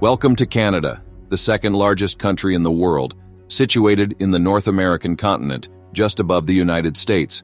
Welcome to Canada, the second largest country in the world, situated in the North American continent, just above the United States.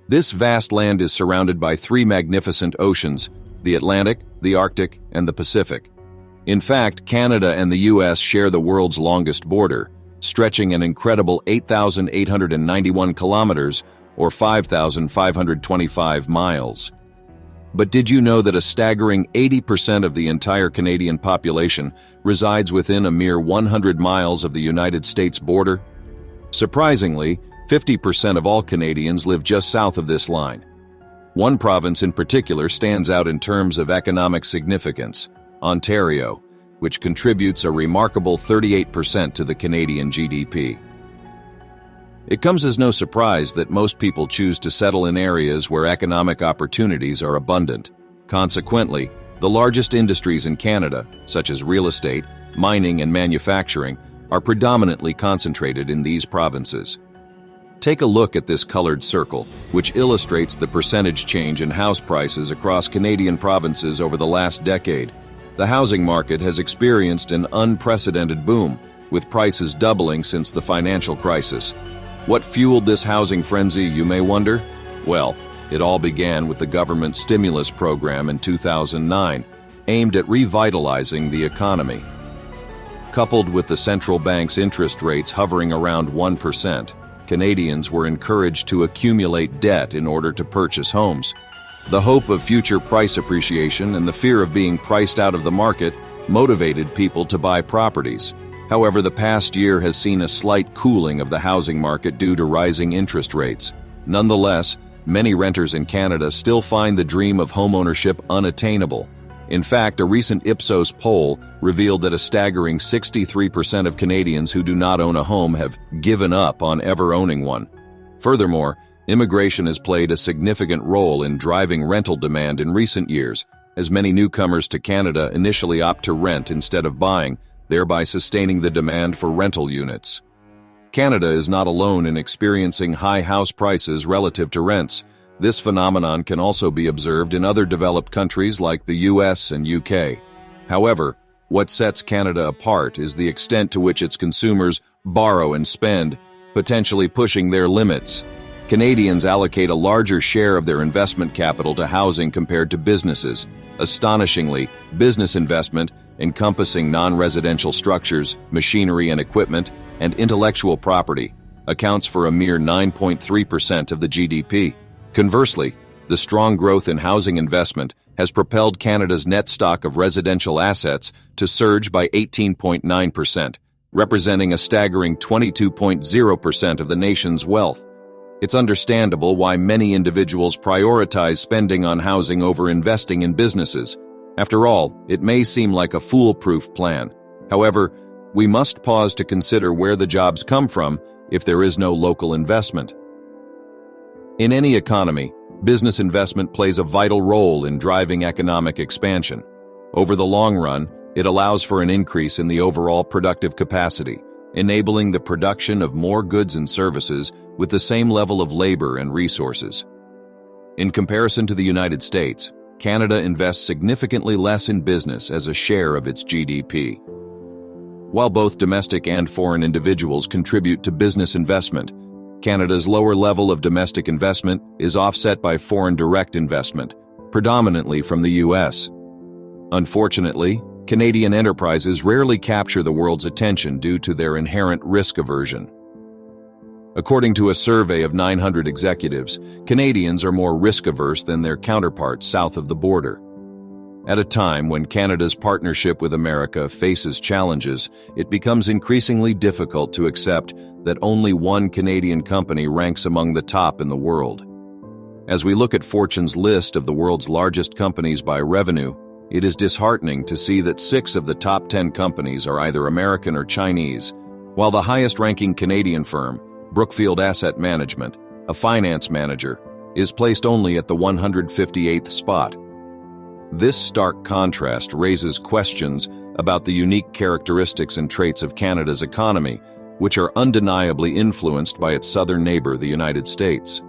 This vast land is surrounded by three magnificent oceans, the Atlantic, the Arctic, and the Pacific. In fact, Canada and the U.S. share the world's longest border, stretching an incredible 8,891 kilometers, or 5,525 miles. But did you know that a staggering 80% of the entire Canadian population resides within a mere 100 miles of the United States border? Surprisingly, 50% of all Canadians live just south of this line. One province in particular stands out in terms of economic significance, Ontario, which contributes a remarkable 38% to the Canadian GDP. It comes as no surprise that most people choose to settle in areas where economic opportunities are abundant. Consequently, the largest industries in Canada, such as real estate, mining, and manufacturing, are predominantly concentrated in these provinces. Take a look at this colored circle, which illustrates the percentage change in house prices across Canadian provinces over the last decade. The housing market has experienced an unprecedented boom, with prices doubling since the financial crisis. What fueled this housing frenzy, you may wonder? Well, it all began with the government stimulus program in 2009, aimed at revitalizing the economy. Coupled with the central bank's interest rates hovering around 1%, Canadians were encouraged to accumulate debt in order to purchase homes. The hope of future price appreciation and the fear of being priced out of the market motivated people to buy properties. However, the past year has seen a slight cooling of the housing market due to rising interest rates. Nonetheless, many renters in Canada still find the dream of homeownership unattainable. In fact, a recent Ipsos poll revealed that a staggering 63% of Canadians who do not own a home have given up on ever owning one. Furthermore, immigration has played a significant role in driving rental demand in recent years, as many newcomers to Canada initially opt to rent instead of buying, thereby sustaining the demand for rental units. Canada is not alone in experiencing high house prices relative to rents. This phenomenon can also be observed in other developed countries like the US and UK. However, what sets Canada apart is the extent to which its consumers borrow and spend, potentially pushing their limits. Canadians allocate a larger share of their investment capital to housing compared to businesses. Astonishingly, business investment, encompassing non-residential structures, machinery and equipment, and intellectual property, accounts for a mere 9.3% of the GDP. Conversely, the strong growth in housing investment has propelled Canada's net stock of residential assets to surge by 18.9%, representing a staggering 22.0% of the nation's wealth. It's understandable why many individuals prioritize spending on housing over investing in businesses. After all, it may seem like a foolproof plan. However, we must pause to consider where the jobs come from if there is no local investment. In any economy, business investment plays a vital role in driving economic expansion. Over the long run, it allows for an increase in the overall productive capacity, enabling the production of more goods and services with the same level of labor and resources. In comparison to the United States, Canada invests significantly less in business as a share of its GDP. While both domestic and foreign individuals contribute to business investment, Canada's lower level of domestic investment is offset by foreign direct investment, predominantly from the U.S. Unfortunately, Canadian enterprises rarely capture the world's attention due to their inherent risk aversion. According to a survey of 900 executives, Canadians are more risk-averse than their counterparts south of the border. At a time when Canada's partnership with America faces challenges, it becomes increasingly difficult to accept that only one Canadian company ranks among the top in the world. As we look at Fortune's list of the world's largest companies by revenue, it is disheartening to see that 6 of the top 10 companies are either American or Chinese, while the highest-ranking Canadian firm, Brookfield Asset Management, a finance manager, is placed only at the 158th spot. This stark contrast raises questions about the unique characteristics and traits of Canada's economy, which are undeniably influenced by its southern neighbor, the United States.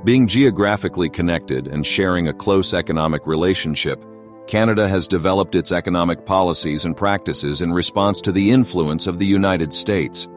Being geographically connected and sharing a close economic relationship, Canada has developed its economic policies and practices in response to the influence of the United States.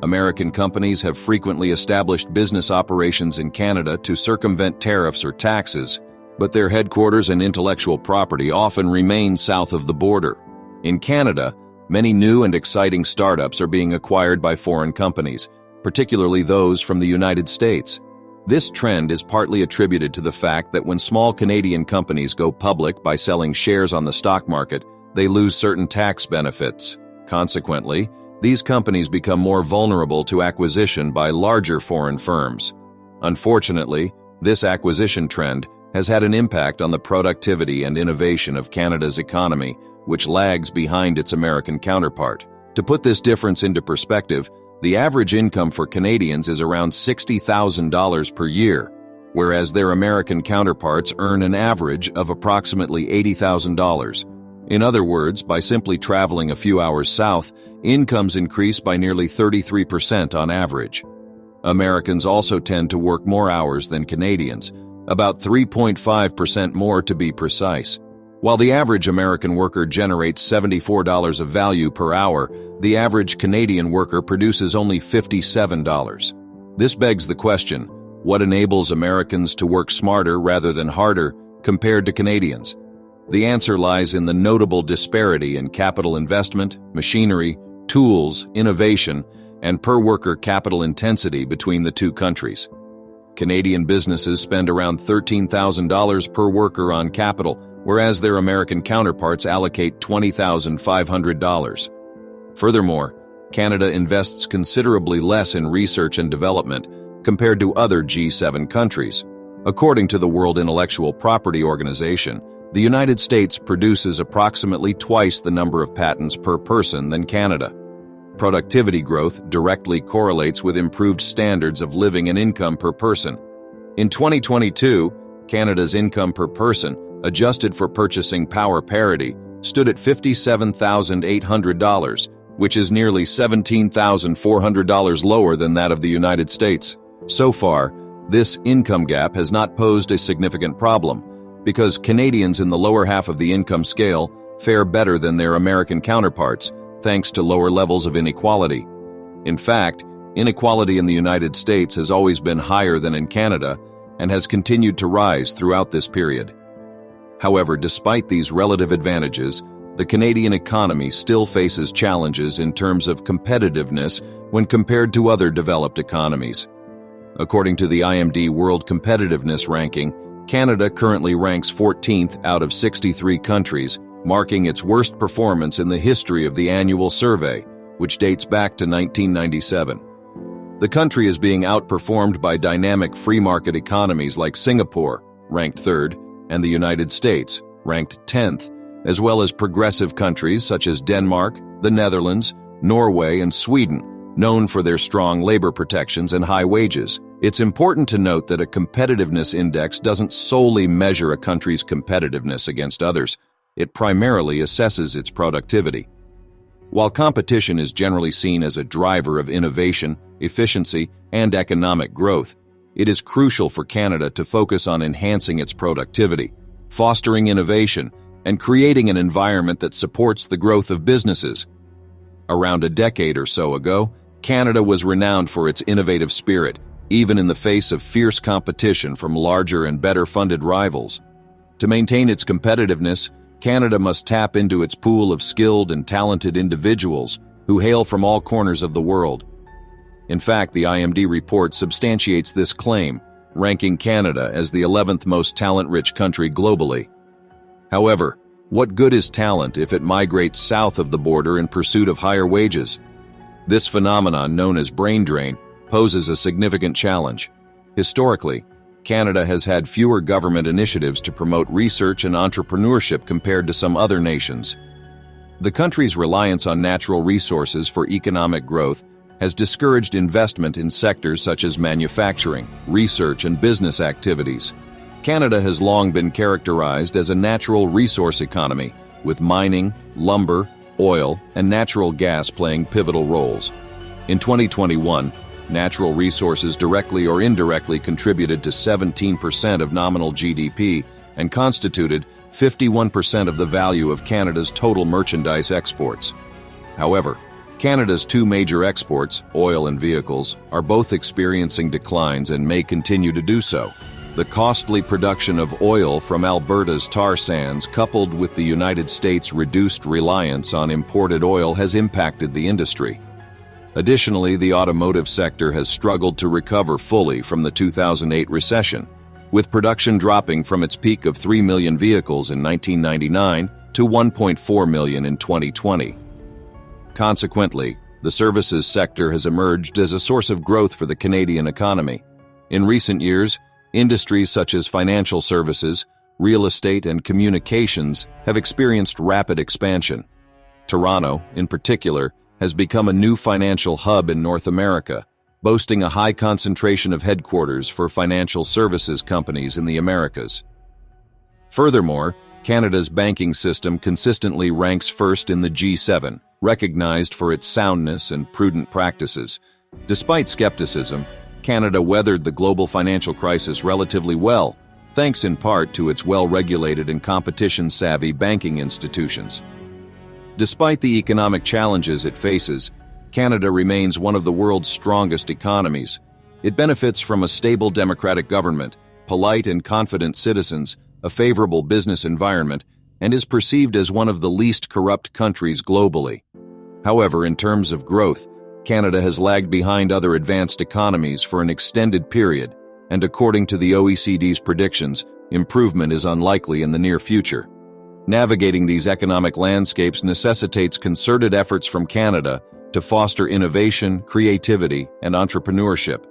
American companies have frequently established business operations in Canada to circumvent tariffs or taxes, but their headquarters and intellectual property often remain south of the border. In Canada, many new and exciting startups are being acquired by foreign companies, particularly those from the United States. This trend is partly attributed to the fact that when small Canadian companies go public by selling shares on the stock market, they lose certain tax benefits. Consequently, these companies become more vulnerable to acquisition by larger foreign firms. Unfortunately, this acquisition trend has had an impact on the productivity and innovation of Canada's economy, which lags behind its American counterpart. To put this difference into perspective, the average income for Canadians is around $60,000 per year, whereas their American counterparts earn an average of approximately $80,000. In other words, by simply traveling a few hours south, incomes increase by nearly 33% on average. Americans also tend to work more hours than Canadians, about 3.5% more to be precise. While the average American worker generates $74 of value per hour, the average Canadian worker produces only $57. This begs the question, what enables Americans to work smarter rather than harder compared to Canadians? The answer lies in the notable disparity in capital investment, machinery, tools, innovation, and per-worker capital intensity between the two countries. Canadian businesses spend around $13,000 per worker on capital, whereas their American counterparts allocate $20,500. Furthermore, Canada invests considerably less in research and development compared to other G7 countries. According to the World Intellectual Property Organization, the United States produces approximately twice the number of patents per person than Canada. Productivity growth directly correlates with improved standards of living and income per person. In 2022, Canada's income per person, adjusted for purchasing power parity, stood at $57,800, which is nearly $17,400 lower than that of the United States. So far, this income gap has not posed a significant problem, because Canadians in the lower half of the income scale fare better than their American counterparts, thanks to lower levels of inequality. In fact, inequality in the United States has always been higher than in Canada and has continued to rise throughout this period. However, despite these relative advantages, the Canadian economy still faces challenges in terms of competitiveness when compared to other developed economies. According to the IMD World Competitiveness Ranking, Canada currently ranks 14th out of 63 countries, marking its worst performance in the history of the annual survey, which dates back to 1997. The country is being outperformed by dynamic free market economies like Singapore, ranked 3rd, and the United States, ranked 10th, as well as progressive countries such as Denmark, the Netherlands, Norway, and Sweden, known for their strong labor protections and high wages. It's important to note that a competitiveness index doesn't solely measure a country's competitiveness against others. It primarily assesses its productivity. While competition is generally seen as a driver of innovation, efficiency, and economic growth, it is crucial for Canada to focus on enhancing its productivity, fostering innovation, and creating an environment that supports the growth of businesses. Around a decade or so ago, Canada was renowned for its innovative spirit, even in the face of fierce competition from larger and better-funded rivals. To maintain its competitiveness, Canada must tap into its pool of skilled and talented individuals who hail from all corners of the world. In fact, the IMD report substantiates this claim, ranking Canada as the 11th most talent-rich country globally. However, what good is talent if it migrates south of the border in pursuit of higher wages? This phenomenon, known as brain drain, poses a significant challenge. Historically, Canada has had fewer government initiatives to promote research and entrepreneurship compared to some other nations. The country's reliance on natural resources for economic growth has discouraged investment in sectors such as manufacturing, research, and business activities. Canada has long been characterized as a natural resource economy, with mining, lumber, oil, and natural gas playing pivotal roles. In 2021, natural resources directly or indirectly contributed to 17% of nominal GDP and constituted 51% of the value of Canada's total merchandise exports. However, Canada's two major exports, oil and vehicles, are both experiencing declines and may continue to do so. The costly production of oil from Alberta's tar sands, coupled with the United States' reduced reliance on imported oil, has impacted the industry. Additionally, the automotive sector has struggled to recover fully from the 2008 recession, with production dropping from its peak of 3 million vehicles in 1999 to 1.4 million in 2020. Consequently, the services sector has emerged as a source of growth for the Canadian economy. In recent years, industries such as financial services, real estate, and communications have experienced rapid expansion. Toronto, in particular, has become a new financial hub in North America, boasting a high concentration of headquarters for financial services companies in the Americas. Furthermore, Canada's banking system consistently ranks first in the G7, recognized for its soundness and prudent practices. Despite skepticism, Canada weathered the global financial crisis relatively well, thanks in part to its well-regulated and competition-savvy banking institutions. Despite the economic challenges it faces, Canada remains one of the world's strongest economies. It benefits from a stable democratic government, polite and confident citizens, a favorable business environment, and is perceived as one of the least corrupt countries globally. However, in terms of growth, Canada has lagged behind other advanced economies for an extended period, and according to the OECD's predictions, improvement is unlikely in the near future. Navigating these economic landscapes necessitates concerted efforts from Canada to foster innovation, creativity, and entrepreneurship.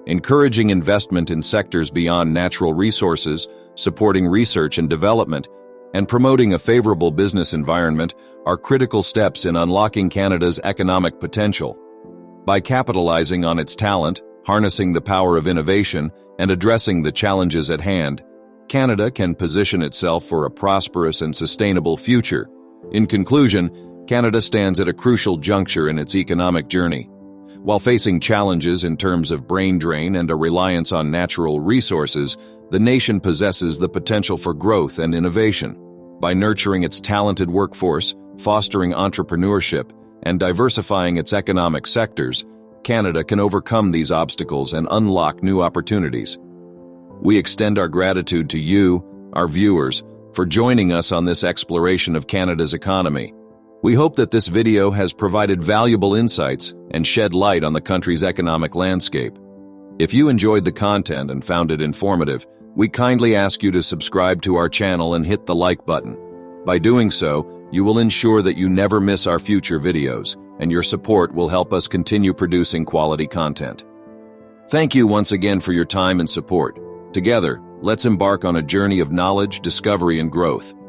Encouraging investment in sectors beyond natural resources, supporting research and development, and promoting a favorable business environment are critical steps in unlocking Canada's economic potential. By capitalizing on its talent, harnessing the power of innovation, and addressing the challenges at hand, Canada can position itself for a prosperous and sustainable future. In conclusion, Canada stands at a crucial juncture in its economic journey. While facing challenges in terms of brain drain and a reliance on natural resources, the nation possesses the potential for growth and innovation. By nurturing its talented workforce, fostering entrepreneurship, and diversifying its economic sectors, Canada can overcome these obstacles and unlock new opportunities. We extend our gratitude to you, our viewers, for joining us on this exploration of Canada's economy. We hope that this video has provided valuable insights and shed light on the country's economic landscape. If you enjoyed the content and found it informative, we kindly ask you to subscribe to our channel and hit the like button. By doing so, you will ensure that you never miss our future videos, and your support will help us continue producing quality content. Thank you once again for your time and support. Together, let's embark on a journey of knowledge, discovery, and growth.